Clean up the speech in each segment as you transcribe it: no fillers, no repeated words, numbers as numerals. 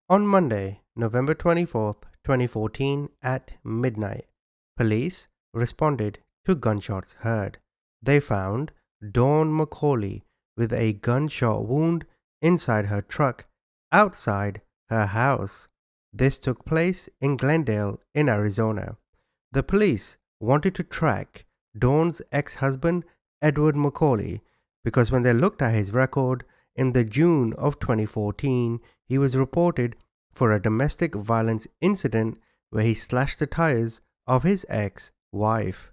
On Monday, November 24th, 2014 at midnight, police responded to gunshots heard. They found Dawn Mcauley with a gunshot wound inside her truck outside her house. This took place in Glendale in Arizona. The police wanted to track Dawn's ex-husband Edward Mcauley because when they looked at his record in the June of 2014, he was reported for a domestic violence incident where he slashed the tires of his ex-wife.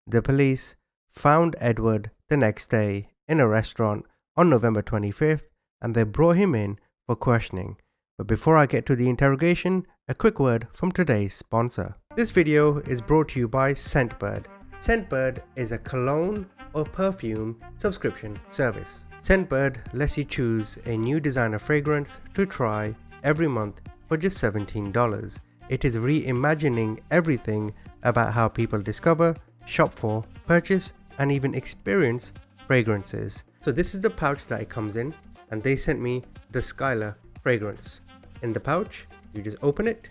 The police found Edward the next day in a restaurant on November 25th and they brought him in for questioning. But before I get to the interrogation, a quick word from today's sponsor. This video is brought to you by Scentbird. Scentbird is a cologne or perfume subscription service. Scentbird lets you choose a new designer fragrance to try every month for just $17. It is reimagining everything about how people discover, shop for, purchase, and even experience fragrances. So this is the pouch that it comes in, and they sent me the Skylar fragrance. In the pouch, you just open it,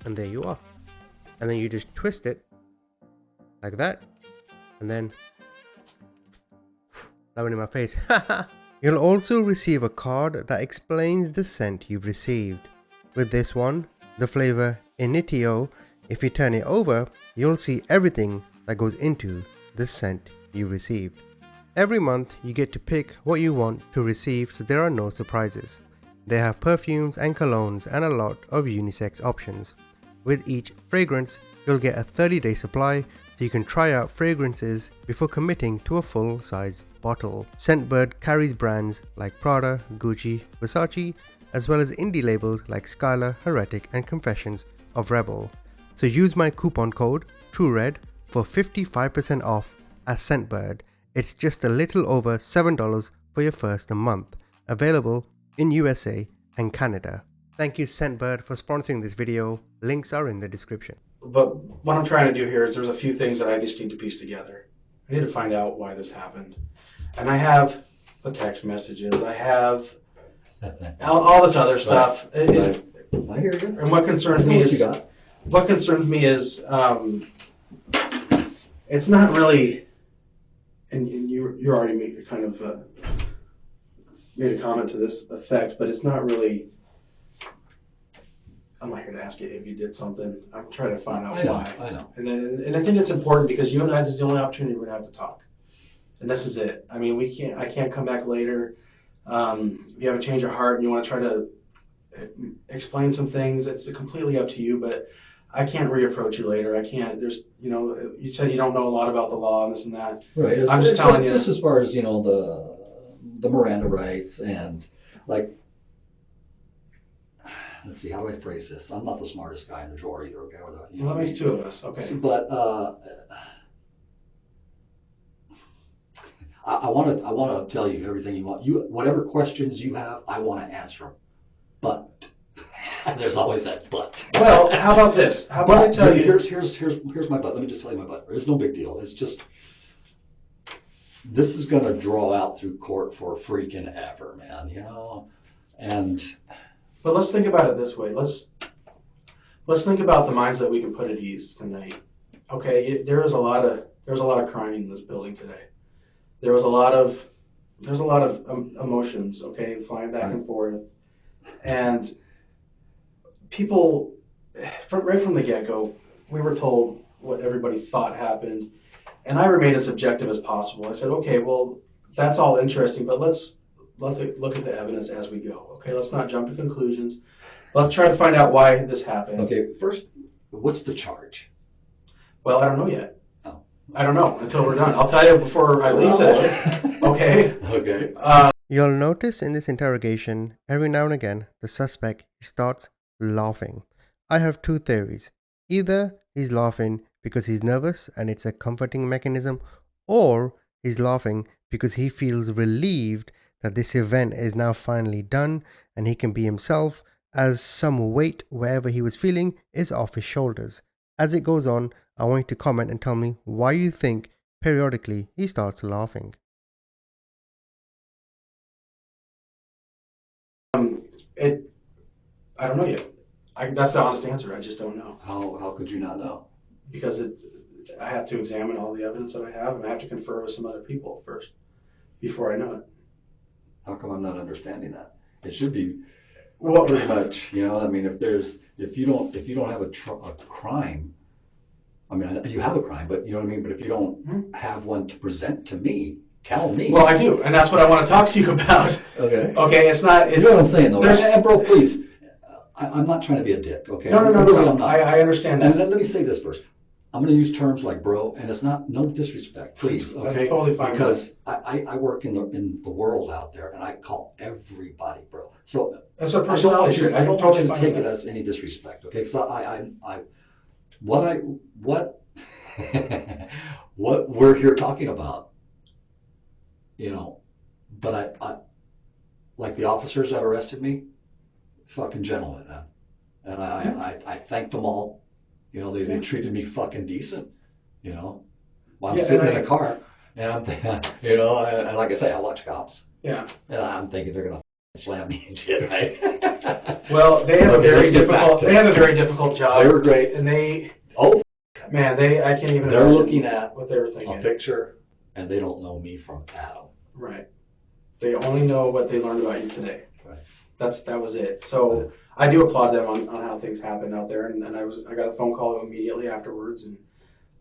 and there you are. And then you just twist it like that, and then that went in my face. You'll also receive a card that explains the scent you've received. With this one, the flavor Initio, if you turn it over, you'll see everything that goes into the scent you received. Every month, you get to pick what you want to receive, so there are no surprises. They have perfumes and colognes and a lot of unisex options. With each fragrance, you'll get a 30-day supply so you can try out fragrances before committing to a full-size bottle. Scentbird carries brands like Prada, Gucci, Versace, as well as indie labels like Skylar, Heretic, and Confessions of Rebel. So use my coupon code TrueRed for 55% off at Scentbird. It's just a little over $7 for your first month. Available in USA and Canada. Thank you Scentbird for sponsoring this video. Links are in the description. But what I'm trying to do here is there's a few things that I just need to piece together. I need to find out why this happened. And I have the text messages. I have all this other stuff. Right. I hear you. And what concerns me is it's not really. And you already made kind of made a comment to this effect, but it's not really. I'm not here to ask you if you did something. I'm trying to find out why. I know. And I think it's important because you and I, this is the only opportunity we're gonna have to talk. And this is it. I mean, I can't come back later. If you have a change of heart and you want to try to explain some things, it's completely up to you, but I can't reapproach you later. I can't, you said you don't know a lot about the law and this and that. Right. I'm just telling you. Just as far as, the Miranda rights and like, let's see, how do I phrase this? I'm not the smartest guy in the drawer either, okay? Well, that makes two of us, okay. But I want to tell you everything you want. Whatever questions you have, I want to answer them. But there's always that but. Well, how about this? How about I tell you? Here's my but. Let me just tell you my but. It's no big deal. It's just this is going to draw out through court for freaking ever, man. And. But let's think about it this way. Let's think about the minds that we can put at ease tonight. Okay, there's a lot of crying in this building today. There's a lot of emotions, okay, flying back and forth, and people, right from the get-go, we were told what everybody thought happened, and I remained as objective as possible. I said, okay, well, that's all interesting, but let's look at the evidence as we go. Okay, let's not jump to conclusions. Let's try to find out why this happened. Okay, first, what's the charge? Well, I don't know yet. I don't know until we're done. I'll tell you before I leave session. Okay? Okay. You'll notice in this interrogation, every now and again, the suspect starts laughing. I have two theories. Either he's laughing because he's nervous and it's a comforting mechanism, or he's laughing because he feels relieved that this event is now finally done and he can be himself, as some weight wherever he was feeling is off his shoulders. As it goes on, I want you to comment and tell me why you think periodically he starts laughing. I don't know yet. That's the honest answer. I just don't know. How could you not know? Because I have to examine all the evidence that I have, and I have to confer with some other people first before I know it. How come I'm not understanding that? It should be Well, pretty much, you know. I mean, if you don't have a crime, I mean, you have a crime, but you know what I mean. But if you don't have one to present to me, tell me. well, I do, and that's what I want to talk to you about. Okay. Okay, it's not. You know what I'm saying, though, there's- right? And bro, please, I'm not trying to be a dick. Okay. No, Really, I'm not. I understand that. And let me say this first. I'm going to use terms like bro, and it's not no disrespect, please, That's okay? totally fine. Because I work in the world out there, and I call everybody bro. So That's a I don't personality want you, trait. I don't want totally you to fine take with it that. as any disrespect, okay? Because what what we're here talking about, you know, but I like the officers that arrested me, fucking gentlemen, man. And I thanked them all. You know, they treated me fucking decent, you know. While I'm sitting in a car, and I'm thinking, you know, and like I say, I watch cops. Yeah. And I'm thinking they're going to slam me and shit, right? Well, they have Okay, a let's very get back difficult. to They have a very difficult job. They were great. and Oh, I can't even. they're imagine looking at what they were a thinking. picture, and they don't know me from Adam. Right. They only know what they learned about you today. Right. That was it. So I do applaud them on how things happen out there, and I got a phone call immediately afterwards, and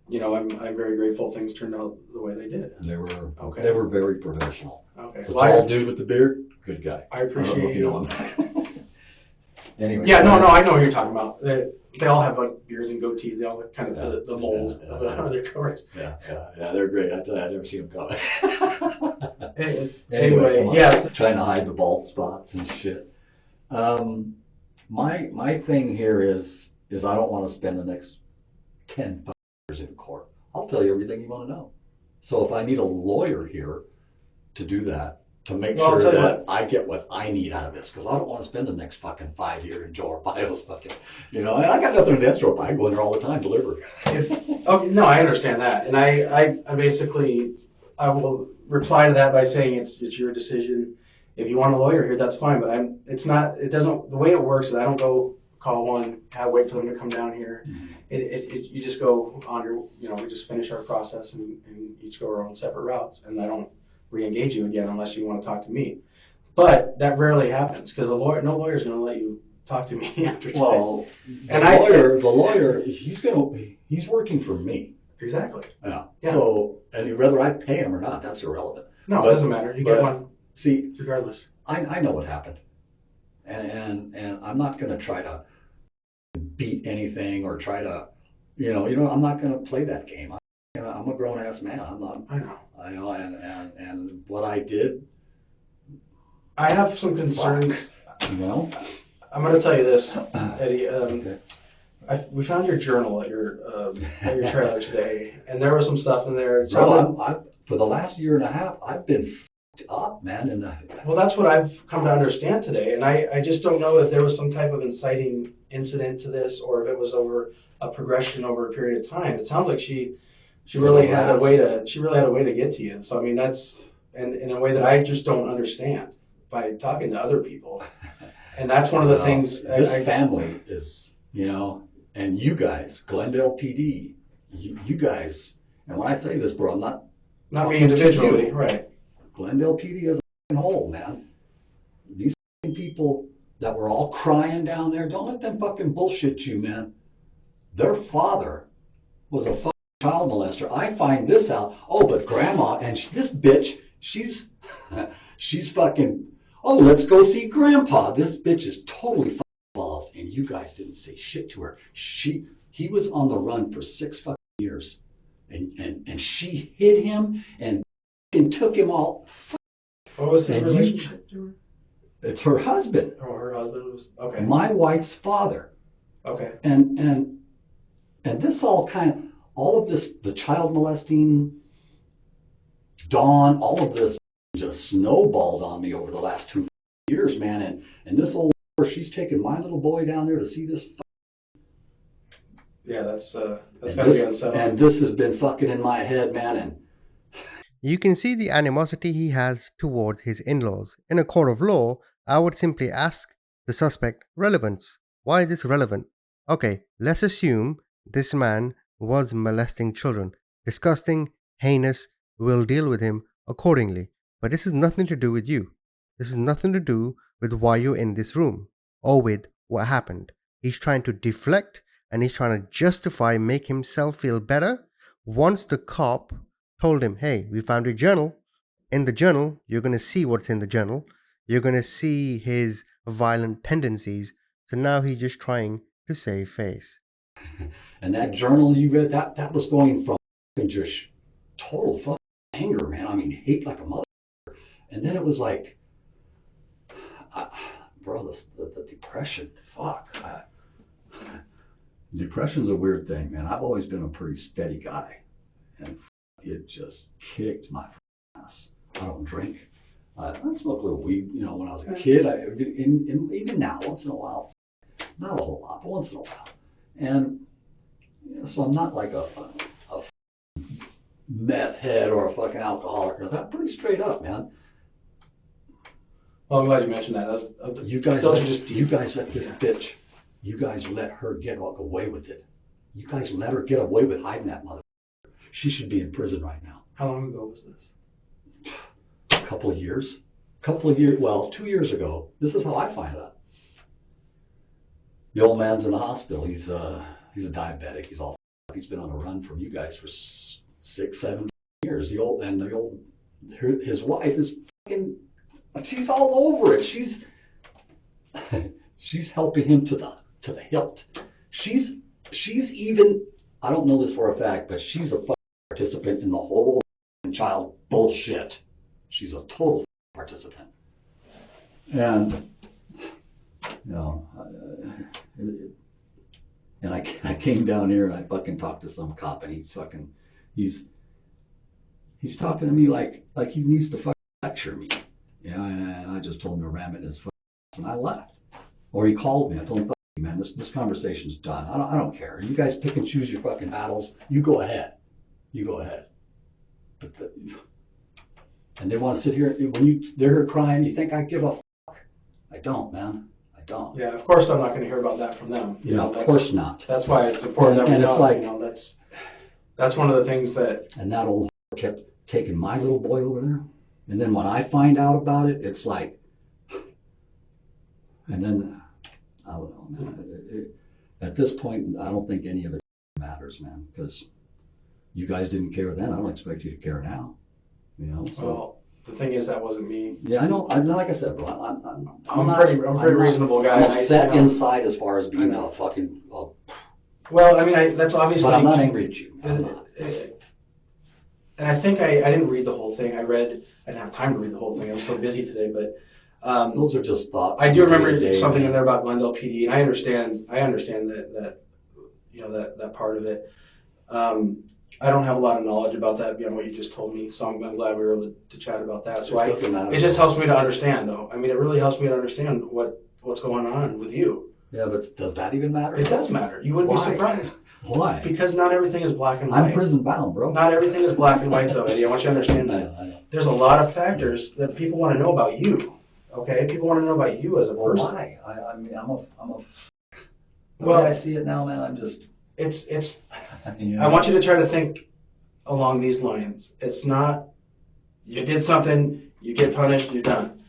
you know I'm very grateful things turned out the way they did. And they Okay. were very professional. Okay. The Well, tall dude with the beard, good guy. I I don't know appreciate if you know him. Anyway. Yeah, no, I know what you're talking about. They all have like beards and goatees. They all have kind of the mold of the undercovers. Yeah, they're great. I tell you, I've never seen them coming. Anyway, yes. Trying to hide the bald spots and shit. My thing here is I don't want to spend the next 10 years in court. I'll tell you everything you want to know. So if I need a lawyer here to do that, to make Well, I'll sure tell you that I get what I need out of this, because I don't want to spend the next fucking 5 years in Joe Arpaio's fucking, you know, and I got nothing against Joe Arpaio. I go in there all the time, deliver. Okay, no, I understand that, and I basically I will reply to that by saying it's your decision. If you want a lawyer here, that's fine, but the way it works is I don't go call one, wait for them to come down here. You just go on we just finish our process and each go our own separate routes, and I don't re-engage you again unless you want to talk to me. But that rarely happens because no lawyer is going to let you talk to me after today. Well, the lawyer, he's working for me. Exactly. Yeah. Yeah. So, and whether I pay him or not, that's irrelevant. No, it doesn't matter. You get one See, regardless. I know what happened, and I'm not going to try to beat anything or try to, I'm not going to play that game. I'm a grown ass man. I'm not. I know. And what I did. I have some concerns. Well, I'm going to tell you this, Eddie. Okay. We found your journal at your trailer today, and there was some stuff in there. Bro, for the last year and a half, I've been f***ed up, man. Well, that's what I've come to understand today, and I just don't know if there was some type of inciting incident to this, or if it was over a progression over a period of time. It sounds like she really had a way to get to you. So I mean, that's in a way that I just don't understand by talking to other people, and that's one of the things. This family is, and you guys, Glendale PD, you guys, and when I say this, bro, I'm not me individually, right? Glendale PD is a whole, man. These people that were all crying down there, don't let them fucking bullshit you, man. Their father was a fucking child molester. I find this out. Oh, but grandma and this bitch, she's fucking. Oh, let's go see grandpa. This bitch is totally fucking involved, and you guys didn't say shit to her. He was on the run for 6 fucking years, and she hid him and took him all. What was his relationship to her? It's her husband. Oh, her husband was okay. My wife's father. Okay. And this all of this, the child molesting, Dawn, all of this just snowballed on me over the last 2 years, man. And this old, she's taking my little boy down there to see this. Yeah, that's gotta be unsettling. And this has been fucking in my head, man. And you can see the animosity he has towards his in-laws. In a court of law, I would simply ask The suspect, relevance. Why is this relevant? Okay, let's assume this man was molesting children. Disgusting, heinous, we'll deal with him accordingly. But this has nothing to do with you. This has nothing to do with why you're in this room or with what happened. He's trying to deflect and he's trying to justify, make himself feel better. Once the cop told him, hey, we found your journal. In the journal, you're going to see what's in the journal. You're going to see his violent tendencies. So now he's just trying to save face. And that journal you read, that was going from just total fucking anger, man. I mean, hate like a mother. And then it was like, bro, the depression, fuck. Depression's a weird thing, man. I've always been a pretty steady guy. And it just kicked my ass. I don't drink. I smoke a little weed, when I was a kid. Even now, once in a while. Not a whole lot, but once in a while. And so I'm not like a meth head or a fucking alcoholic. I'm pretty straight up, man. Well, I'm glad you mentioned that. You guys those are just deep. You guys let this bitch. You guys let her get away with it. You guys let her get away with hiding that mother. She should be in prison right now. How long ago was this? A couple of years. Well, 2 years ago. This is how I find out. The old man's in the hospital. He's a diabetic. He's been on a run from you guys for 6-7 years. His wife is fucking. She's all over it. She's helping him to the hilt. She's even. I don't know this for a fact, but she's a fucking participant in the whole child bullshit. She's a total participant. And and I came down here and I fucking talked to some cop and he's talking to me like he needs to fucking lecture me. And I just told him to ram it in his fucking ass and I left. Or he called me. I told him, fuck you, man, this conversation's done. I don't care. You guys pick and choose your fucking battles. You go ahead. But and they want to sit here when they're here crying. You think I give a fuck? I don't, man. I don't. Yeah, of course I'm not going to hear about that from them. Of course not. That's why it's important that we and talk. It's like, that's one of the things that. And that old kept taking my little boy over there. And then when I find out about it, it's like, and then I don't know, man. At this point, I don't think any of it matters, man, because you guys didn't care then. I don't expect you to care now. So. Well, the thing is, that wasn't me. Yeah, I know. Like I said, bro, I'm a pretty reasonable guy. I'm upset inside as far as being a fucking. Well, I mean, that's obviously. But I'm not angry at you. And I think I didn't read the whole thing. I didn't have time to read the whole thing. I was so busy today, but. Those are just thoughts. I do remember something in there about Glendale PD, and I understand that that part of it. I don't have a lot of knowledge about that beyond what you just told me, so I'm glad we were able to chat about that. So it just helps me to understand, though. I mean, it really helps me to understand what's going on with you. Yeah, but does that even matter? It does matter. You wouldn't be surprised. Why? Because not everything is black and white. I'm prison bound, bro. Not everything is black and white, though, Eddie. I want you to understand that. I know. There's a lot of factors that people want to know about you. Okay, people want to know about you as a person. Why? I mean, I'm a. The way I see it now, man, I'm just. It's. I want you to try to think along these lines. It's not. You did something, you get punished, you're done.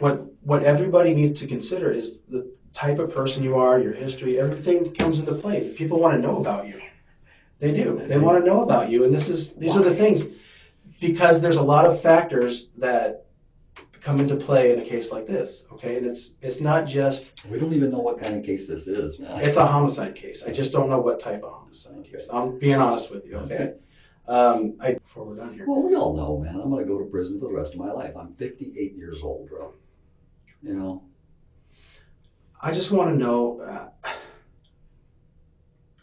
What everybody needs to consider is the type of person you are, your history, everything comes into play. People want to know about you. They do. They want to know about you, and these are the things, because there's a lot of factors that come into play in a case like this, okay? And it's not just. We don't even know what kind of case this is, man. It's a homicide case. I just don't know what type of homicide case. I'm being honest with you, okay? Before we're done here. Well, we all know, man. I'm going to go to prison for the rest of my life. I'm 58 years old, bro. I just want to know.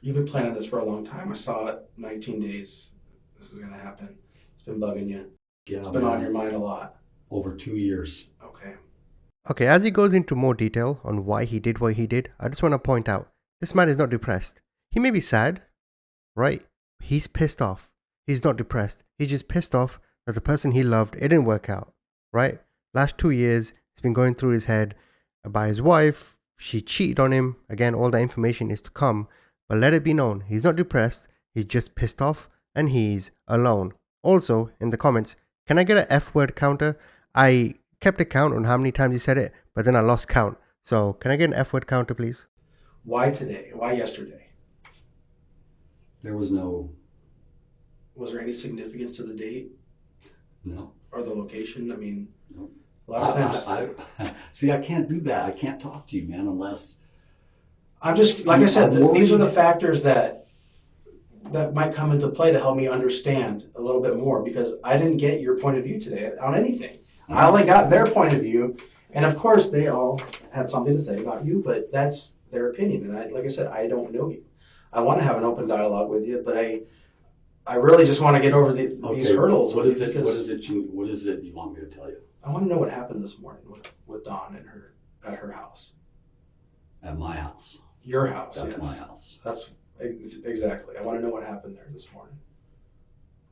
You've been planning this for a long time. I saw it. 19 days. This is going to happen. It's been bugging you. Yeah, it's been on your mind a lot. Over 2 years. Okay, as he goes into more detail on why he did what he did, I just want to point out, this man is not depressed. He may be sad, right? He's pissed off. He's not depressed. He's just pissed off that the person he loved, it didn't work out, right? Last 2 years, it's been going through his head. by his wife. She cheated on him. Again, all that information is to come. But let it be known, he's not depressed. He's just pissed off and he's alone. Also, in the comments, can I get an F word counter? I kept a count on how many times he said it, but then I lost count. So can I get an F word counter, please? Why today? Why yesterday? There was no. Was there any significance to the date? No. Or the location? I mean, No. a lot of times. See, I can't do that. I can't talk to you, man, unless. I'm just, like I said, I'm these are worried. the factors that might come into play to help me understand a little bit more, because I didn't get your point of view today on anything. I only got their point of view, and of course they all had something to say about you, but that's their opinion. And like I said, I don't know you. I want to have an open dialogue with you, but I really just want to get over these hurdles. What is it you want me to tell you? I want to know what happened this morning with Dawn and her at her house. At my house. Your house. That's yes. my house. That's exactly. I want to know what happened there this morning,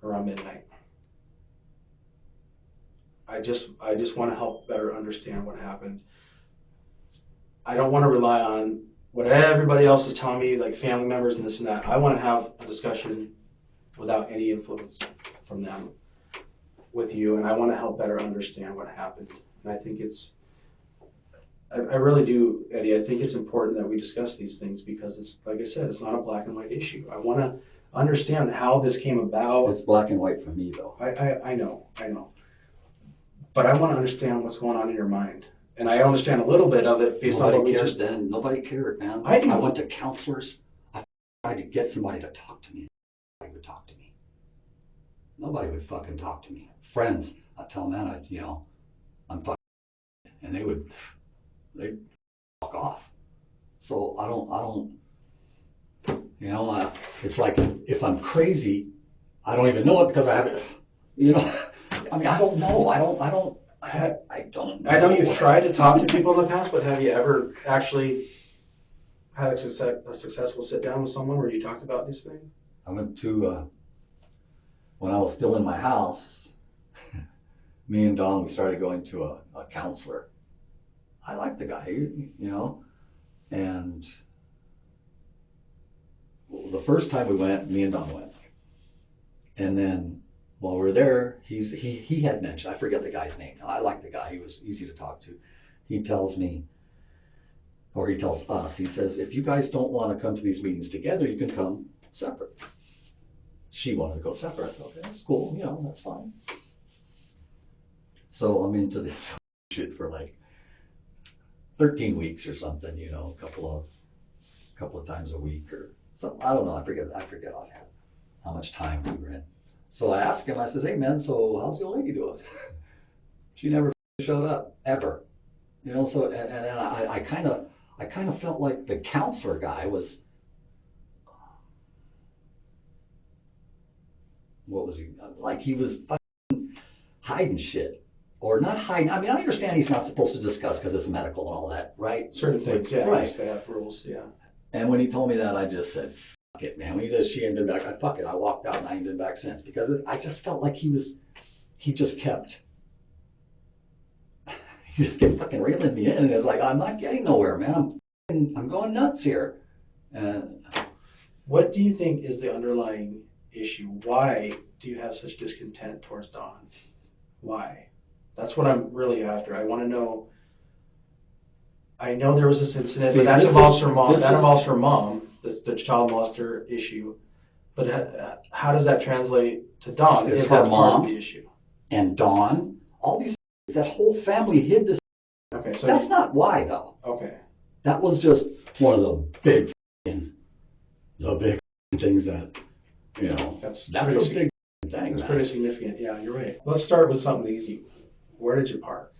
around midnight. I just want to help better understand what happened. I don't want to rely on what everybody else is telling me, like family members and this and that. I want to have a discussion without any influence from them with you, and I want to help better understand what happened. And I think I really do, Eddie. I think it's important that we discuss these things, because it's, like I said, it's not a black and white issue. I want to understand how this came about. It's black and white for me, though. I know. But I want to understand what's going on in your mind. And I understand a little bit of it based on what we just... Nobody cared, man. I do. I went to counselors. I tried to get somebody to talk to me. Nobody would talk to me. Nobody would fucking talk to me. Friends, I tell them, man, I'm fucking... And they'd fuck off. So I don't, it's like if I'm crazy, I don't even know it because I haven't, I mean, I don't know. I don't know. I know you've tried to talk to people in the past, but have you ever actually had a successful sit down with someone where you talked about these things? I went to, when I was still in my house, me and Don, we started going to a counselor. I like the guy, and the first time we went, me and Don went. And then while we were there, he had mentioned, I forget the guy's name now. I like the guy. He was easy to talk to. He tells me, or he tells us, he says, if you guys don't want to come to these meetings together, you can come separate. She wanted to go separate. I thought, okay, that's cool. That's fine. So I'm into this shit for like 13 weeks or something, a couple of times a week or something. I don't know. I forget offhand how much time we were in. So I asked him, I says, hey man, so how's the old lady doing? She never showed up, ever. So, and I kind of felt like the counselor guy was, what was he, like he was fucking hiding shit. Or not hiding. I mean, I understand he's not supposed to discuss because it's medical and all that, right? Certain things, yeah. Right. They have rules, yeah. And when he told me that, I just said, fuck it, man. When she ain't been back, fuck it. I walked out and I ain't been back since, because I just felt like he just kept fucking reeling me in. And it's like, I'm not getting nowhere, man. I'm going nuts here. What do you think is the underlying issue? Why do you have such discontent towards Dawn? Why? That's what I'm really after. I want to know. I know there was this incident, but that involves her mom. That involves her mom, the child molester issue. But how does that translate to Dawn? It's if her that's part mom of the issue. And Dawn. All these. That whole family hid this. Okay, so that's not why, though. Okay. That was just one of the big things that That's a big thing. That's pretty significant. Yeah, you're right. Let's start with something easy. Where did you park?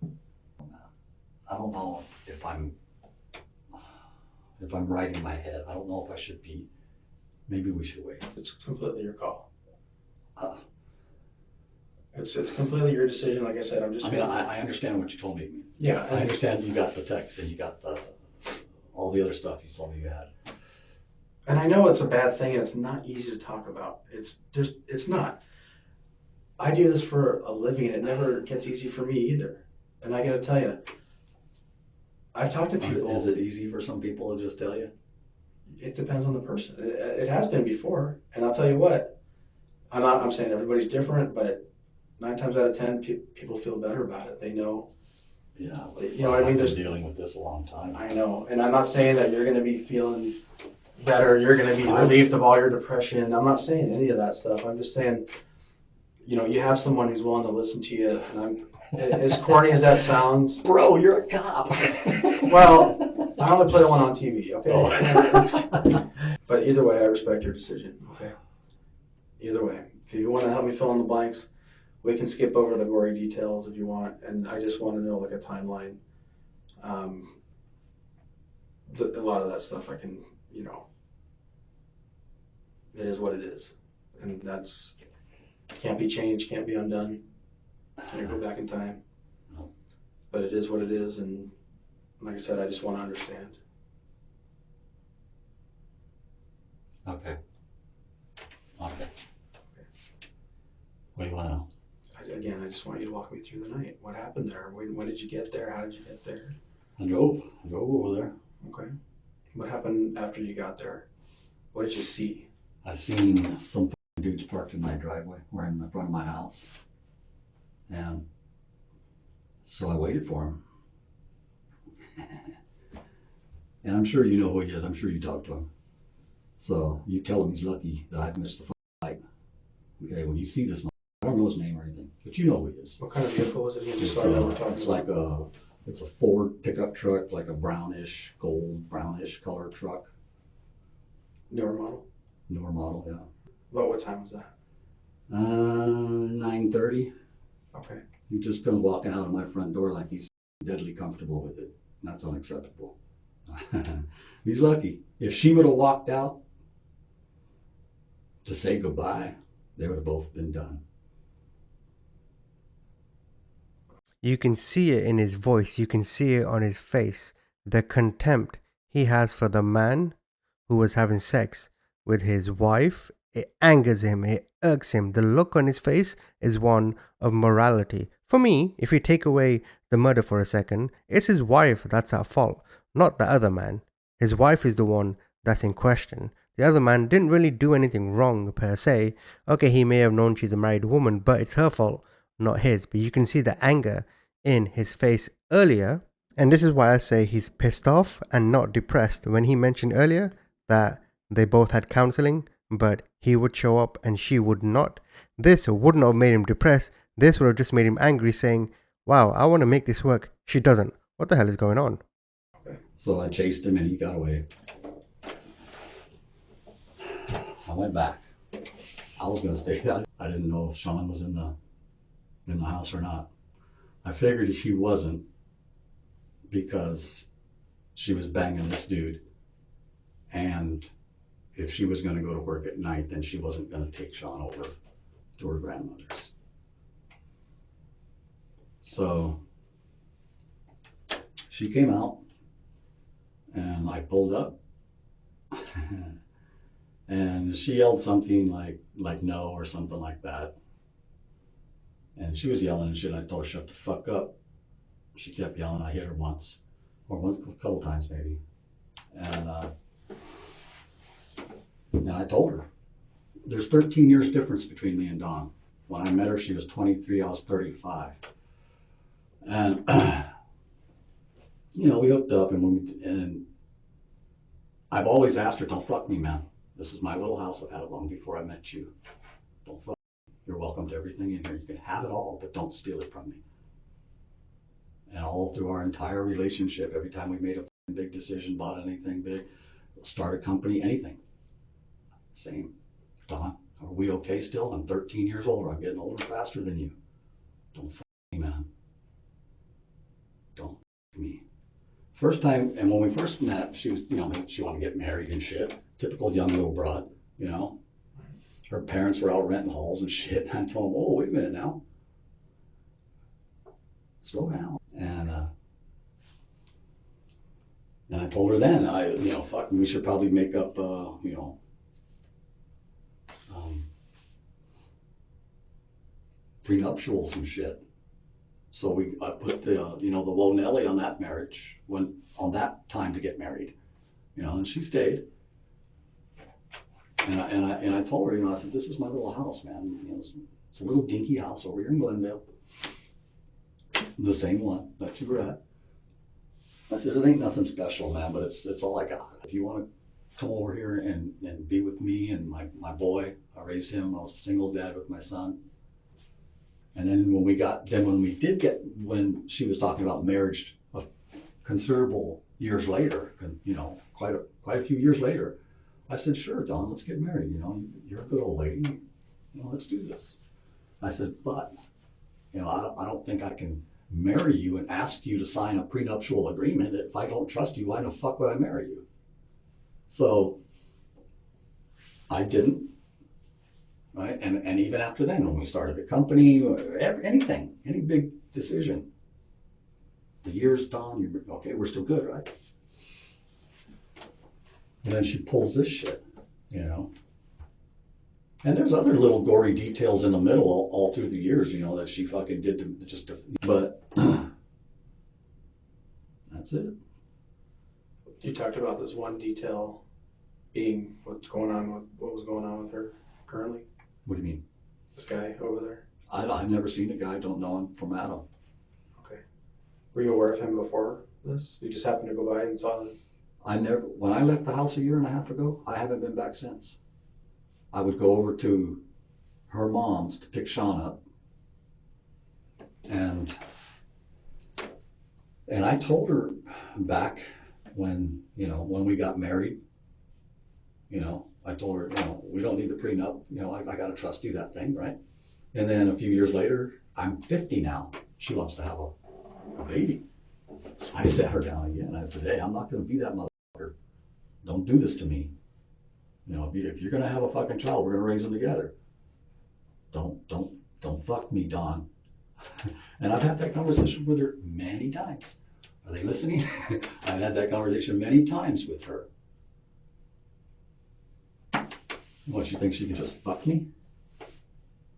I don't know if I'm right in my head. I don't know if I should be. Maybe we should wait. It's completely your call. It's completely your decision. Like I said, I understand what you told me. Yeah. I understand you got the text and you got all the other stuff you told me you had. And I know it's a bad thing and it's not easy to talk about. It's not. I do this for a living and it never gets easy for me either. And I gotta tell you, I've talked to people. Is it easy for some people to just tell you? It depends on the person. It has been before, and I'll tell you what. I'm saying everybody's different, but 9 times out of 10, people feel better about it. They know. Yeah, You know what I mean? I've been dealing with this a long time. I know, and I'm not saying that you're going to be feeling better. You're going to be relieved of all your depression. I'm not saying any of that stuff. I'm just saying, you know, you have someone who's willing to listen to you. And as corny as that sounds, Bro, you're a cop. well, I only play one on TV. Okay. Oh. But either way, I respect your decision. Okay. Either way, if you want to help me fill in the blanks, we can skip over the gory details if you want, and I just want to know like a timeline. A lot of that stuff I can, you know, it is what it is, and that's can't be changed, can't be undone, can't go back in time. No. But it is what it is, and like I said, I just want to understand. Okay. Okay. What do you want to know? Again, I just want you to walk me through the night. What happened there? When did you get there? How did you get there? I drove over there. Okay. What happened after you got there? What did you see? I seen some dudes parked in my driveway or in the front of my house. And so I waited for him. And I'm sure you know who he is. I'm sure you talked to him. So you tell him he's lucky that I've missed the fight. Okay, when you see this, I don't know his name or anything, but you know who he is. What kind of vehicle was it again? Just so I know what we're talking It's about. like it's a Ford pickup truck, like a brownish, gold, brownish color truck. Newer model? Newer model, yeah. About what time was that? 9:30. Okay. He just comes walking out of my front door like he's deadly comfortable with it. That's unacceptable. He's lucky. If she would have walked out to say goodbye, they would have both been done. You can see it in his voice. You can see it on his face. The contempt he has for the man who was having sex with his wife. It angers him. It irks him. The look on his face is one of morality. For me, if you take away the murder for a second, it's his wife that's at fault, not the other man. His wife is the one that's in question. The other man didn't really do anything wrong per se. Okay, he may have known she's a married woman, but it's her fault, not his. But you can see the anger in his face earlier. And this is why I say he's pissed off and not depressed. When he mentioned earlier that they both had counseling, but he would show up and she would not. This wouldn't have made him depressed. This would have just made him angry, saying, wow, I want to make this work. She doesn't. What the hell is going on? So I chased him and he got away. I went back. I was gonna stay. I didn't know if Sean was in the house or not. I figured she wasn't because she was banging this dude, and if she was gonna go to work at night, then she wasn't gonna take Sean over to her grandmother's. So she came out and I pulled up and she yelled something like no or something like that. And she was yelling and shit. I told her shut the fuck up. She kept yelling. I hit her once, a couple times maybe. And I told her, there's 13 years difference between me and Dawn. When I met her, she was 23, I was 35. And, you know, we hooked up and I've always asked her, don't fuck me, man. This is my little house. I've had it long before I met you. Don't fuck me. You're welcome to everything in here. You can have it all, but don't steal it from me. And all through our entire relationship, every time we made a big decision, bought anything big, start a company, anything. Same. Don, are we okay still? I'm 13 years older. I'm getting older faster than you. Don't fuck me, man. Don't fuck me. First time, and when we first met, she was, you know, she wanted to get married and shit. Typical young little broad, you know. Her parents were out renting halls and shit. And I told them, oh, wait a minute now. Slow down. And I told her then, fuck, we should probably make up, prenuptials and shit. So I put the low Nelly on that marriage on that time to get married, and she stayed. And I told her, I said, this is my little house, man. It's a little dinky house over here in Glendale, the same one that you were at. I said, it ain't nothing special, man, but it's all I got. If you want to come over here and be with me and my boy, I raised him. I was a single dad with my son. And then when she was talking about marriage a considerable years later, quite a few years later, I said, sure, Dawn, let's get married. You're a good old lady. Let's do this. I said, but, I don't think I can marry you and ask you to sign a prenuptial agreement. If I don't trust you, why the fuck would I marry you? So I didn't. Right? And even after then, when we started a company, anything, any big decision, the years, Dawn, okay, we're still good, right? And then she pulls this shit, And there's other little gory details in the middle all through the years, that she fucking did but that's it. You talked about this one detail being what was going on with her currently. What do you mean? This guy over there. I've never seen the guy, don't know him from Adam. Okay. Were you aware of him before this? You just happened to go by and saw him? When I left the house a year and a half ago, I haven't been back since. I would go over to her mom's to pick Sean up. And I told her back when we got married, I told her, we don't need the prenup, I got to trust you, that thing, right? And then a few years later, I'm 50 now. She wants to have a baby. So I sat her down again. I said, hey, I'm not going to be that motherfucker. Don't do this to me. If you're going to have a fucking child, we're going to raise them together. Don't fuck me, Dawn. And I've had that conversation with her many times. Are they listening? I've had that conversation many times with her. What, she thinks she can just fuck me?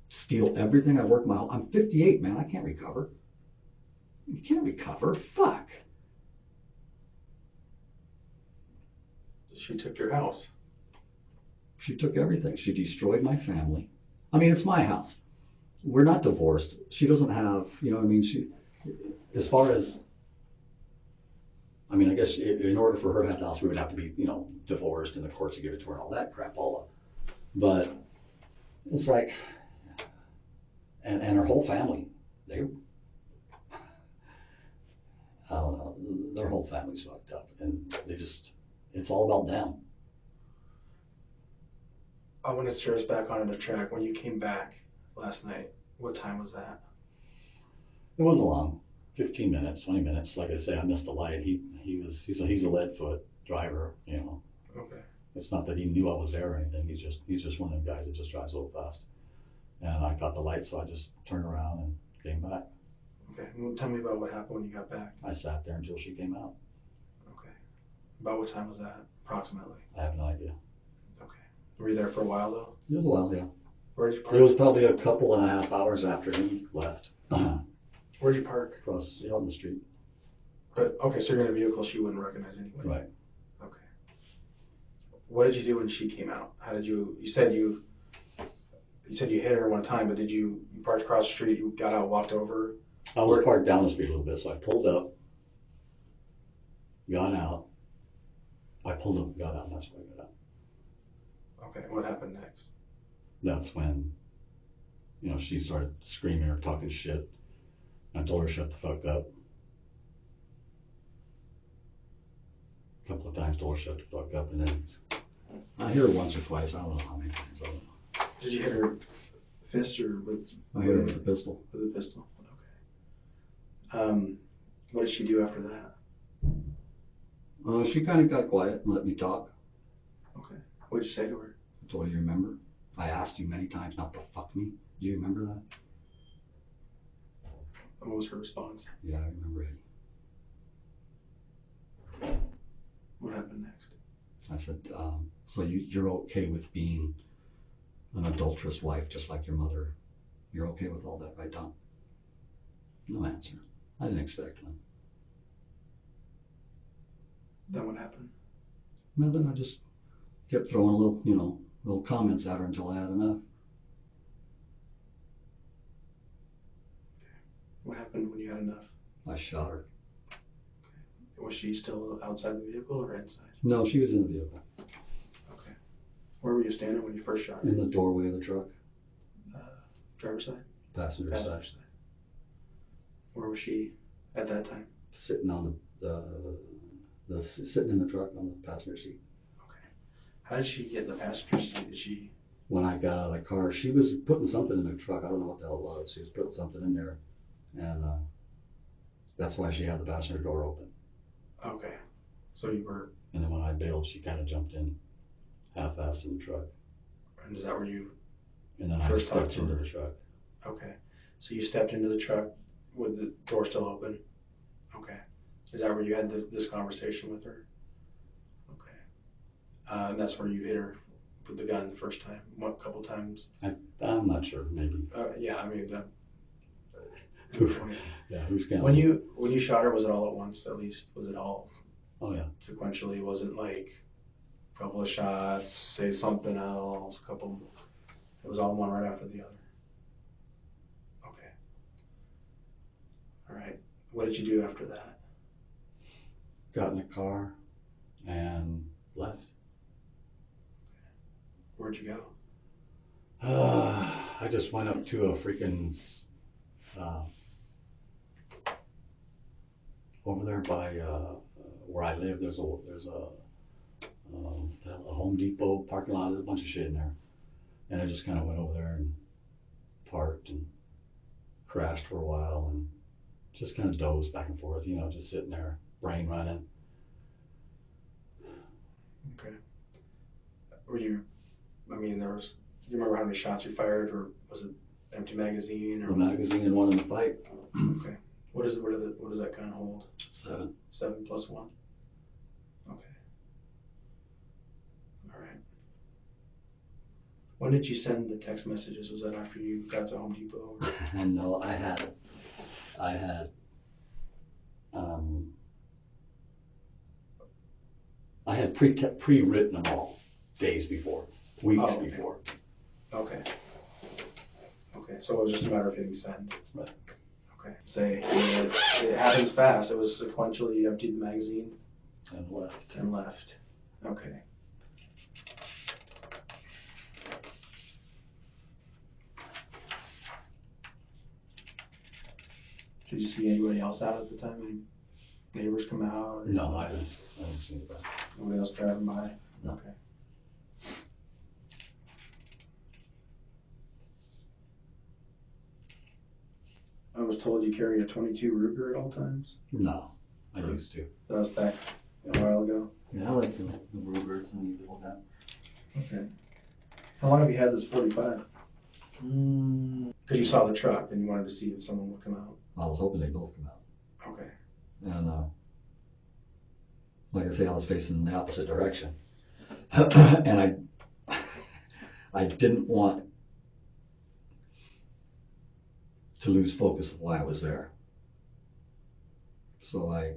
Steal everything I worked I'm 58, man. I can't recover. You can't recover. Fuck. She took your house. She took everything. She destroyed my family. I mean, it's my house. We're not divorced. She doesn't have, as far as, I guess in order for her to have the house, we would have to be, divorced and the courts would give it to her and all that crap, but it's like, and her whole family, I don't know, their whole family's fucked up and it's all about them. I want to steer us back on the track. When you came back last night, what time was that? It wasn't long, 15 minutes, 20 minutes. Like I say, I missed a light. He's a lead foot driver, Okay. It's not that he knew I was there or anything. He's just one of them guys that just drives a little fast. And I got the light, so I just turned around and came back. Okay. Well, tell me about what happened when you got back. I sat there until she came out. Okay. About what time was that, approximately? I have no idea. Okay. Were you there for a while, though? It was a while, yeah. Where'd you park? It was probably a couple and a half hours after he left. Where'd you park? Across on the street. But, okay, so you're in a vehicle she wouldn't recognize anyway. Right. Okay. What did you do when she came out? How did you said you hit her one time, but did you parked across the street, you got out, walked over? I was parked down the street a little bit, so I pulled up, got out. I pulled up, got out, and that's when I got out. Okay, what happened next? That's when, she started screaming or talking shit. I told her shut the fuck up. A couple of times told her shut the fuck up, and then I hear her once or twice. I don't know how many times. Did you hit her fist or with? I hit her with a pistol. With a pistol. Okay. What did she do after that? She kind of got quiet and let me talk. Okay. What did you say to her? I told her, you remember? I asked you many times not to fuck me. Do you remember that? And what was her response? Yeah, I remember it. What happened next? I said, so you're okay with being an adulterous wife just like your mother? You're okay with all that, right, Don? No answer. I didn't expect one. Then what happened? Well, then I just kept throwing little comments at her until I had enough. What happened when you had enough? I shot her. Was she still outside the vehicle or inside? No, she was in the vehicle. Okay. Where were you standing when you first shot her? In the doorway of the truck. Driver's side? Passenger side. Where was she at that time? Sitting on sitting in the truck on the passenger seat. Okay. How did she get in the passenger seat? Did she? When I got out of the car, she was putting something in the truck. I don't know what the hell it was. She was putting something in there, and that's why she had the passenger door open. Okay. So you were. And then when I bailed, she kind of jumped in, half-assed in the truck. And is that where you? And then I stepped into the truck. Okay. So you stepped into the truck with the door still open? Okay. Is that where you had this conversation with her? Okay. And that's where you hit her with the gun the first time? What, couple times? I'm not sure, maybe. Yeah, I mean, yeah, who's counting? When you shot her, was it all at once at least? Was it all Oh, yeah. sequentially? Was it like a couple of shots, say something else, a couple, it was all one right after the other? Okay. All right. What did you do after that? Got in the car and left. Where'd you go? I just went up to a freaking over there by where I live. There's a Home Depot parking lot. There's a bunch of shit in there, and I just kind of went over there and parked and crashed for a while and just kind of dozed back and forth. Just sitting there, brain running. Okay. Were you? I mean, do you remember how many shots you fired, or was it empty magazine? Or the magazine and one in the pipe. Okay. What does that gun hold? 7. 7 plus 1. Okay. All right. When did you send the text messages? Was that after you got to Home Depot? And no, I had pre-written them all days before, weeks before. Okay. Okay, so it was just a matter of hitting send. Right. Okay. Say it happens fast. It was sequentially, you emptied the magazine And left. and left. Okay. Did you see anybody else out at the time? Any neighbors come out? Or No, I didn't see anybody. nobody else driving by? No. Okay. I was told you carry a .22 Ruger at all times. No, I used to. That was back a while ago. Yeah, I like the Rugers and the little that. Okay. How long have you had this .45? Because you saw the truck and you wanted to see if someone would come out. I was hoping they both come out. Okay. And like I say, I was facing the opposite direction. And I didn't want to lose focus of why I was there. So I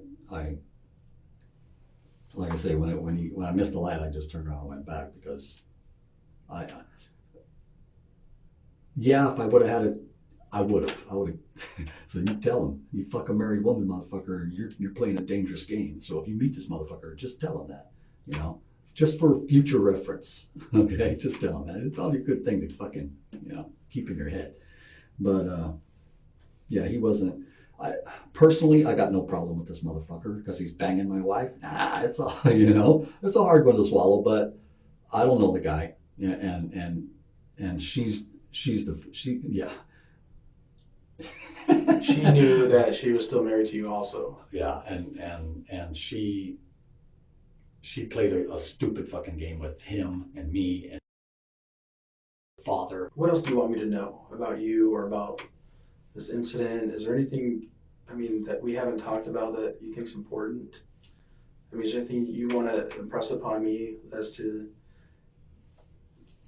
like I say, when I missed the light, I just turned around and went back because if I would have had it, I would have. So you tell him, you fuck a married woman, motherfucker, and you're playing a dangerous game. So if you meet this motherfucker, just tell him that, just for future reference. Okay, just tell him that. It's probably a good thing to fucking, keep in your head. But yeah, he wasn't. Personally, I got no problem with this motherfucker because he's banging my wife. It's a it's a hard one to swallow. But I don't know the guy, and she. She knew that she was still married to you also. Yeah, and she played a stupid fucking game with him and me and father. What else do you want me to know about you or about this incident? Is there anything, that we haven't talked about that you think is important? Is there anything you want to impress upon me as to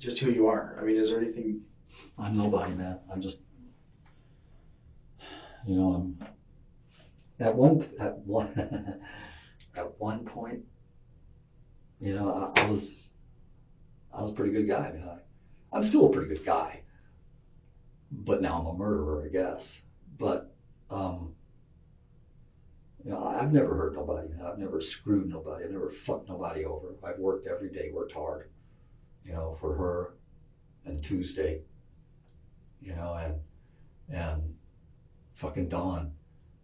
just who you are? Is there anything? I'm nobody, man. I'm just, You know, at one at one point, you know, I was a pretty good guy. I mean, I'm still a pretty good guy, but now I'm a murderer, I guess. But you know, I've never hurt nobody. I've never screwed nobody. I've never fucked nobody over. I've worked every day, worked hard, you know, for her and Tuesday, you know, and fucking Dawn,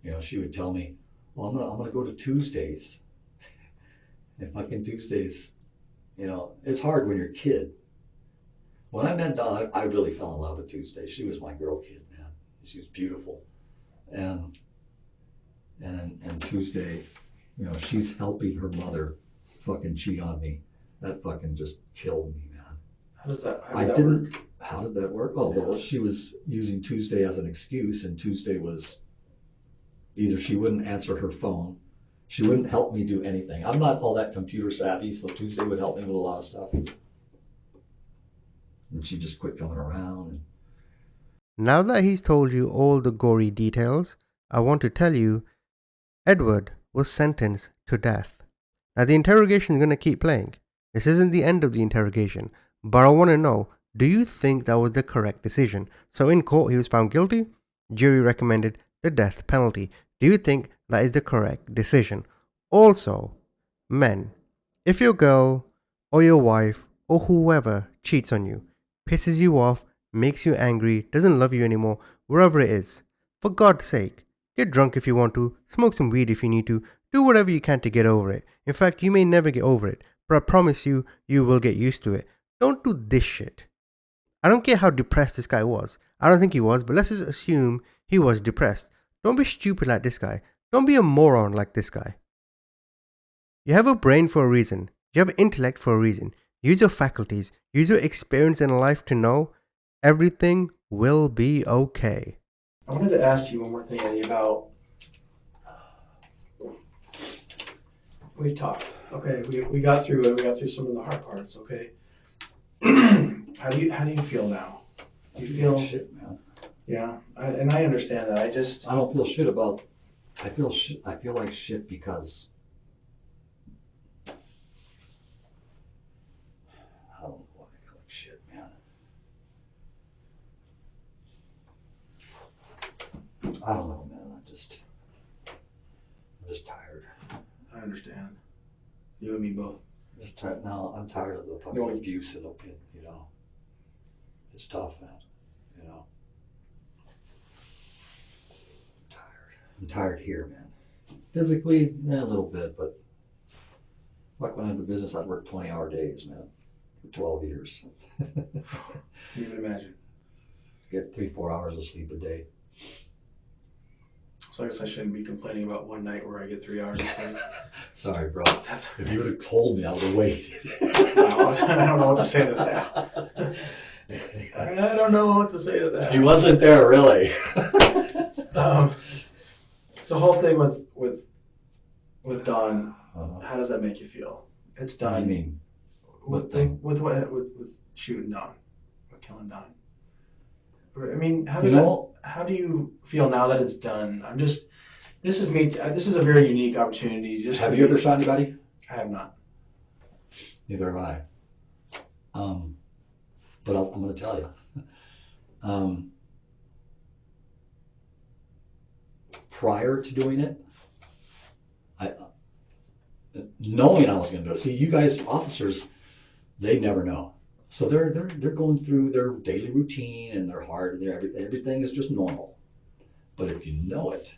you know, she would tell me, well, I'm gonna go to Tuesdays. And fucking Tuesdays, you know, it's hard when you're a kid. When I met Dawn, I really fell in love with Tuesday. She was my girl kid, man. She was beautiful. And Tuesday, you know, she's helping her mother fucking cheat on me. That fucking just killed me, man. How did that work? How did that work? Oh, well, she was using Tuesday as an excuse, and Tuesday was either she wouldn't answer her phone, she wouldn't help me do anything. I'm not all that computer savvy, so Tuesday would help me with a lot of stuff. And she just quit coming around. And Now that he's told you all the gory details, I want to tell you Edward was sentenced to death. Now the interrogation is going to keep playing. This isn't the end of the interrogation, but I want to know, do you think that was the correct decision? So in court he was found guilty, jury recommended the death penalty. Do you think that is the correct decision? Also, men, if your girl or your wife or whoever cheats on you, pisses you off, makes you angry, doesn't love you anymore, wherever it is, for God's sake, get drunk if you want to, smoke some weed if you need to, do whatever you can to get over it. In fact, you may never get over it, but I promise you, you will get used to it. Don't do this shit. I don't care how depressed this guy was. I don't think he was, but let's just assume he was depressed. Don't be stupid like this guy. Don't be a moron like this guy. You have a brain for a reason. You have intellect for a reason. Use your faculties. Use your experience in life to know everything will be okay. I wanted to ask you one more thing, Eddie, about. We've talked. Okay, we got through it. We got through some of the hard parts. Okay. How do you feel now? Do you feel shit, man? Yeah, I understand that. I don't feel shit about. I feel like shit because I don't know why I feel like shit, man. I don't know, man. I'm just tired. I understand. You and me both. I'm just tired. No, I'm tired of the fucking abuse and opiate. You know, it's tough, man. You know. I'm tired here, man. Physically, a little bit, but like when I had the business, I'd work 20-hour days, man, for 12 years. Can you even imagine? Get 3-4 hours of sleep a day. So I guess I shouldn't be complaining about one night where I get 3 hours of sleep. Sorry, bro. If you would have told me, I would have waited. No, I don't know what to say to that. I don't know what to say to that. He wasn't there, really. The whole thing with Dawn, how does that make you feel? It's done. What do you mean? With shooting Dawn, with killing Dawn. I mean, how do you feel now that it's done? This is a very unique opportunity. Have you ever shot anybody? I have not. Neither have I. But I'm going to tell you. Prior to doing it, knowing I was going to do it. See, you guys, officers, they never know. So they're going through their daily routine and their heart and everything is just normal. But if you know it,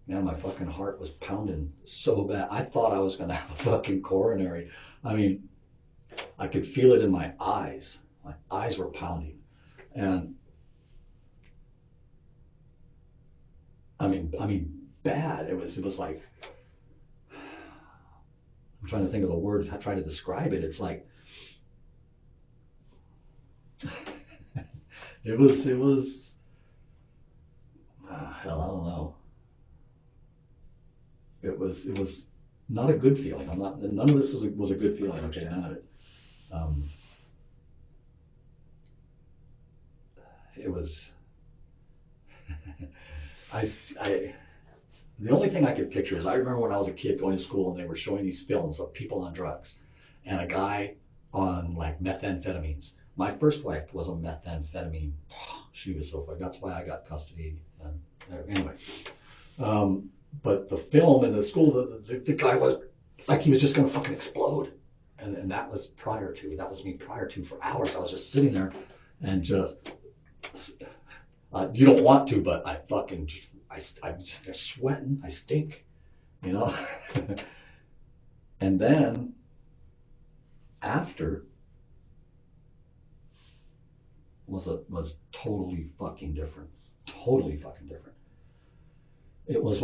man, my fucking heart was pounding so bad. I thought I was going to have a fucking coronary. I mean, I could feel it in my eyes. My eyes were pounding. And I mean, bad. It was like, I'm trying to think of the word. I try to describe it. It's like, it was, hell, I don't know. It was not a good feeling. None of this was a good feeling. Okay, none of it. It was, The only thing I could picture is I remember when I was a kid going to school and they were showing these films of people on drugs and a guy on like methamphetamines. My first wife was on methamphetamine. She was so fucked. That's why I got custody. And anyway, but the film in the school, the guy was like he was just gonna fucking explode. And that was me prior to for hours. I was just sitting there and just, you don't want to, but I'm just there sweating. I stink, you know? And then after was totally fucking different. Totally fucking different. It was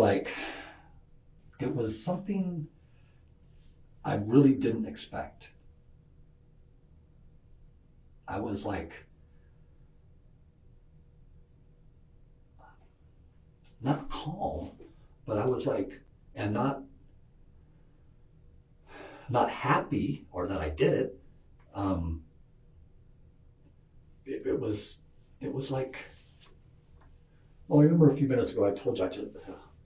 something I really didn't expect. I was like, not calm, but I was like, and not happy or that I did it. It was like, well, I remember a few minutes ago I told you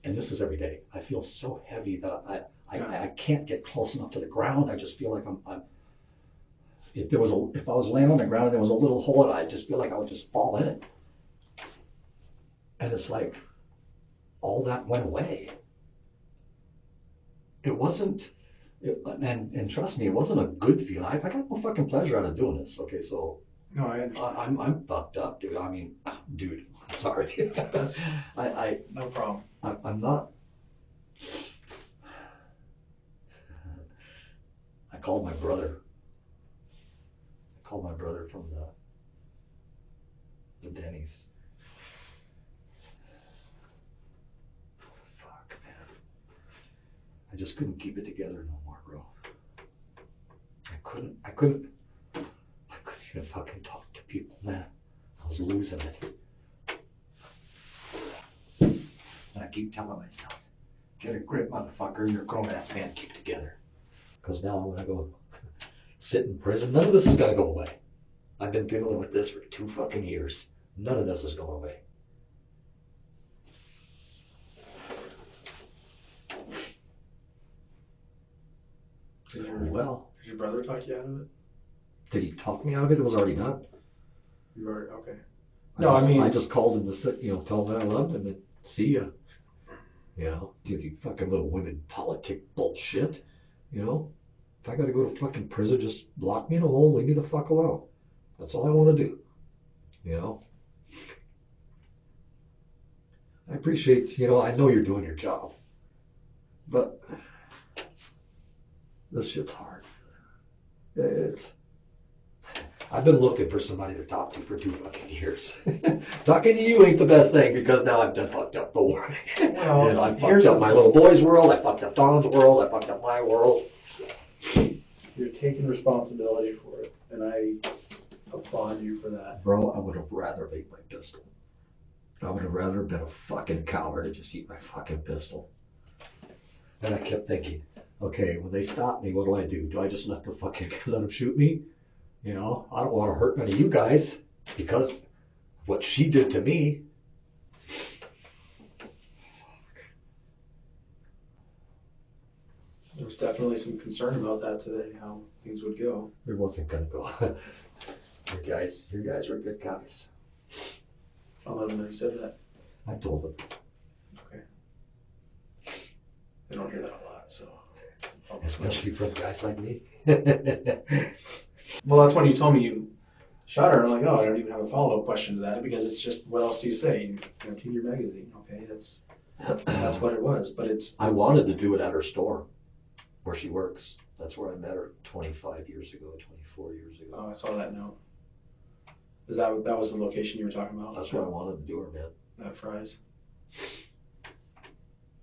and this is every day. I feel so heavy that I can't get close enough to the ground. I just feel like I'm if I was laying on the ground and there was a little hole, I just feel like I would just fall in it. And it's like all that went away. It wasn't, and trust me, it wasn't a good feeling. I got no fucking pleasure out of doing this. Okay, so No, I understand. I'm fucked up, dude. I mean, dude, I'm sorry. No problem. I'm not. I called my brother. From the Denny's. Fuck, man. I just couldn't keep it together no more, bro. I couldn't even fucking talk to people, man. I was losing it. And I keep telling myself, get a grip, motherfucker. You're a grown-ass man, keep together. Because now when I go sit in prison, none of this is going to go away. I've been dealing with this for 2 fucking years. None of this is going away. Did your brother talk you out of it? Did he talk me out of it? It was already done. You already, okay. I just called him to sit, tell him that I loved him and see ya. Do the fucking little women politic bullshit. If I gotta go to fucking prison, just lock me in a hole, leave me the fuck alone. That's all I want to do. I appreciate, I know you're doing your job, but this shit's hard. I've been looking for somebody to talk to for 2 fucking years. Talking to you ain't the best thing because now I've done fucked up the world. Well, and I fucked up my little boy's world, I fucked up Don's world, I fucked up my world. You're taking responsibility for it, and I applaud you for that. Bro, I would have rather ate my pistol. I would have rather been a fucking coward and just eat my fucking pistol. And I kept thinking, okay, when they stop me, what do? Do I just let them shoot me? I don't want to hurt none of you guys because of what she did to me. There was definitely some concern about that today, how things would go. It wasn't gonna go. You guys are good guys. I'll let them know you said that. I told them. Okay. They don't hear that a lot, so. Especially from guys like me. Well, that's when you told me you shot her, and I'm like, oh, I don't even have a follow-up question to that because it's just, what else do you say? You emptied your magazine, okay? That's what it was, but it's. I wanted to do it at her store, where she works. That's where I met her 25 years ago, 24 years ago. Oh, I saw that note. That was the location you were talking about? That's what I wanted to do her, man. That Fry's.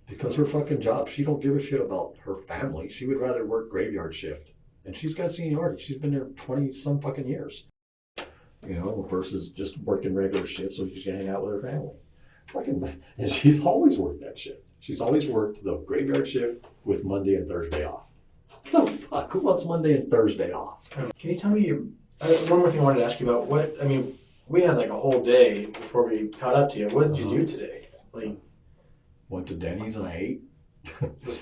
Because her fucking job, she don't give a shit about her family. She would rather work graveyard shift. And she's got seniority. She's been there 20 some fucking years. Versus just working regular shift so she can hang out with her family. And she's always worked that shift. She's always worked the graveyard shift with Monday and Thursday off. The fuck? Who wants Monday and Thursday off? Can you tell me, one more thing I wanted to ask you about. we had like a whole day before we caught up to you. What did you do today? Like, went to Denny's and I ate. was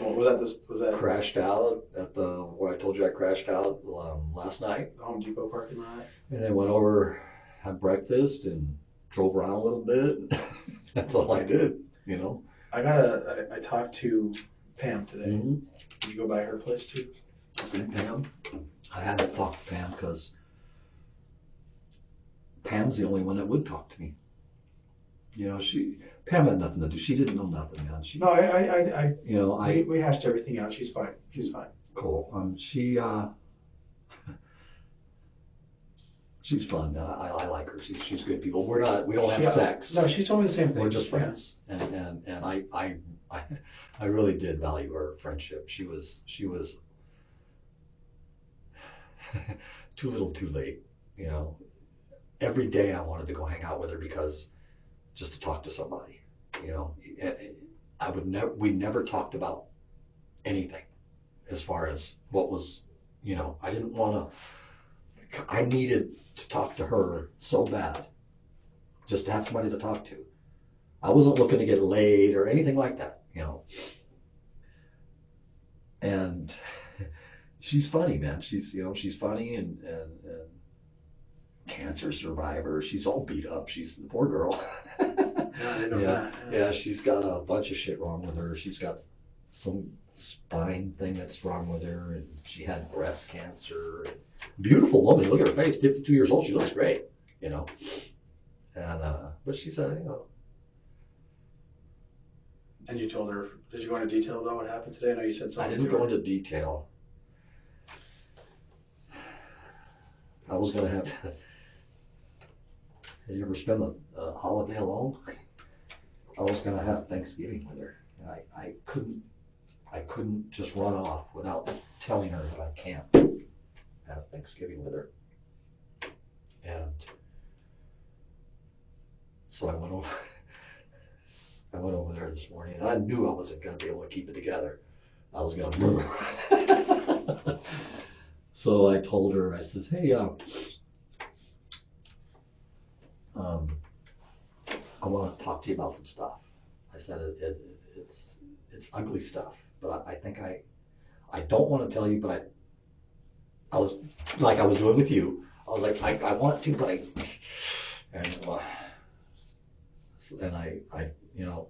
that Crashed out at where I told you I crashed out last night. the Home Depot parking lot? And then went over, had breakfast, and drove around a little bit. That's all I did, you know. I talked to Pam today. Mm-hmm. Did you go by her place too? Same Pam. I had to talk to Pam because Pam's the only one that would talk to me. You know, Pam had nothing to do. She didn't know nothing, man. No, I You know, we hashed everything out. She's fine. She's fine. Cool. She's fun. I like her. She's good people. We don't have sex. No, she told me the same thing. We're just friends. And I really did value our friendship. She was too little too late, you know. Every day I wanted to go hang out with her because just to talk to somebody, you know. We never talked about anything as far as what was, you know, I needed to talk to her so bad just to have somebody to talk to. I wasn't looking to get laid or anything like that, you know. And she's funny, man. She's funny and cancer survivor. She's all beat up. She's the poor girl. I didn't know that. Yeah, she's got a bunch of shit wrong with her. She's got some spine thing that's wrong with her, and she had breast cancer. Beautiful woman. Look at her face. 52 years old. She looks great, you know. And but she said, you know. And you told her? Did you go into detail about what happened today? I know you said something. I didn't go into detail. I was gonna have. You ever spend a holiday alone? I was gonna have Thanksgiving with her. I couldn't just run off without telling her that I can't have Thanksgiving with her. And so I went over there this morning, and I knew I wasn't gonna be able to keep it together. I was gonna murder her. So I told her, I says, hey, I want to talk to you about some stuff. I said, it's ugly stuff, but I think I don't want to tell you, but I was like I was doing with you. I was like, I want to, but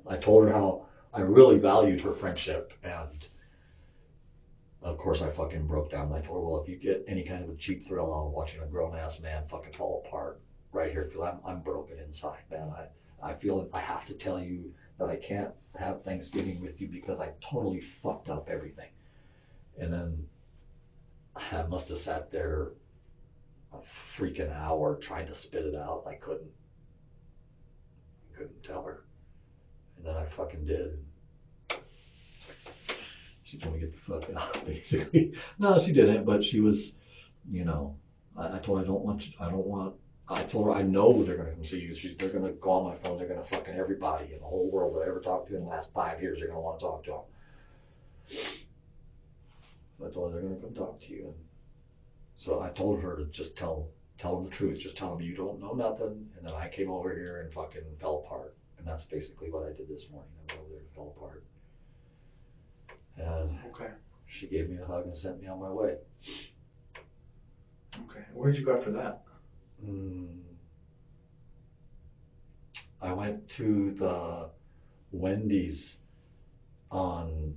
I told her how I really valued her friendship, and of course I fucking broke down. I told her, well, if you get any kind of a cheap thrill out of watching a grown-ass man fucking fall apart right here, because I'm broken inside, man. I feel I have to tell you that I can't have Thanksgiving with you because I totally fucked up everything. And then I must have sat there a freaking hour trying to spit it out. I couldn't tell her. And then I fucking did. She told me to get the fuck out, basically. No, she didn't, but she was, you know, I told her I told her I know they're going to come see you. They're going to go on my phone. They're going to fucking everybody in the whole world that I ever talked to in the last 5 years. They're going to want to talk to them. So I told her they're going to come talk to you. And so I told her to just tell them the truth. Just tell them you don't know nothing. And then I came over here and fucking fell apart. And that's basically what I did this morning. I went over there and fell apart. And okay. She gave me a hug and sent me on my way. Okay. Where'd you go after that? I went to the Wendy's on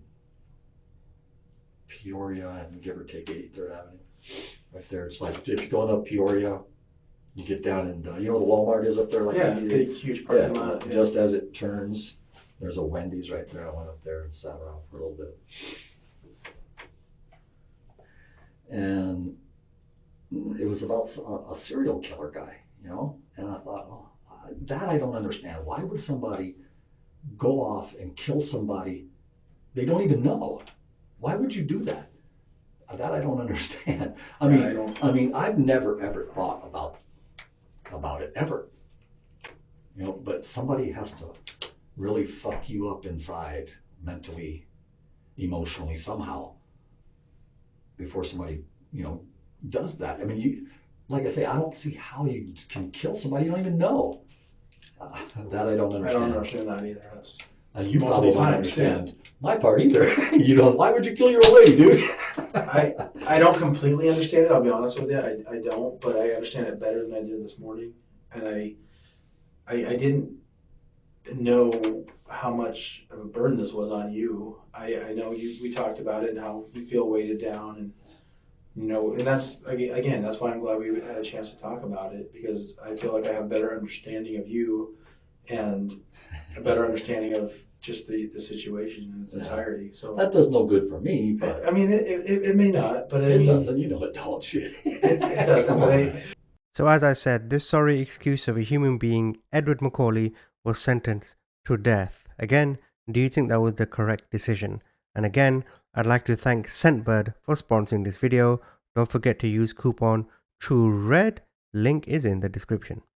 Peoria and give or take 83rd Avenue. Right there. It's like if you're going up Peoria, you get down and you know where the Walmart is up there? Like yeah, big, huge parking lot. Yeah. Just as it turns, there's a Wendy's right there. I went up there and sat around for a little bit. And it was about a serial killer guy, you know? And I thought, well, that I don't understand. Why would somebody go off and kill somebody they don't even know? Why would you do that? That I don't understand. I mean, I've never ever thought about it ever. You know, but somebody has to really fuck you up inside, mentally, emotionally, somehow, before somebody, you know, does that. I mean, like I say, I don't see how you can kill somebody you don't even know. That I don't I understand. don't understand that either. That's You multiple probably don't times, understand my part either. You don't. Why would you kill your old lady, dude? I don't completely understand it. I'll be honest with you. I don't, but I understand it better than I did this morning. And I didn't know how much of a burden this was on you. I know we talked about it and how you feel weighted down, and and that's again, that's why I'm glad we had a chance to talk about it, because I feel like I have a better understanding of you and a better understanding of just the situation in its entirety. So that does no good for me, but I mean, it may not, but it doesn't. You know it don't. Shit. It doesn't. Come But on. So as I said, this sorry excuse of a human being, Edward Mcauley, was sentenced to death. Again, do you think that was the correct decision? And again, I'd like to thank Scentbird for sponsoring this video. Don't forget to use coupon TrueRed. Link is in the description.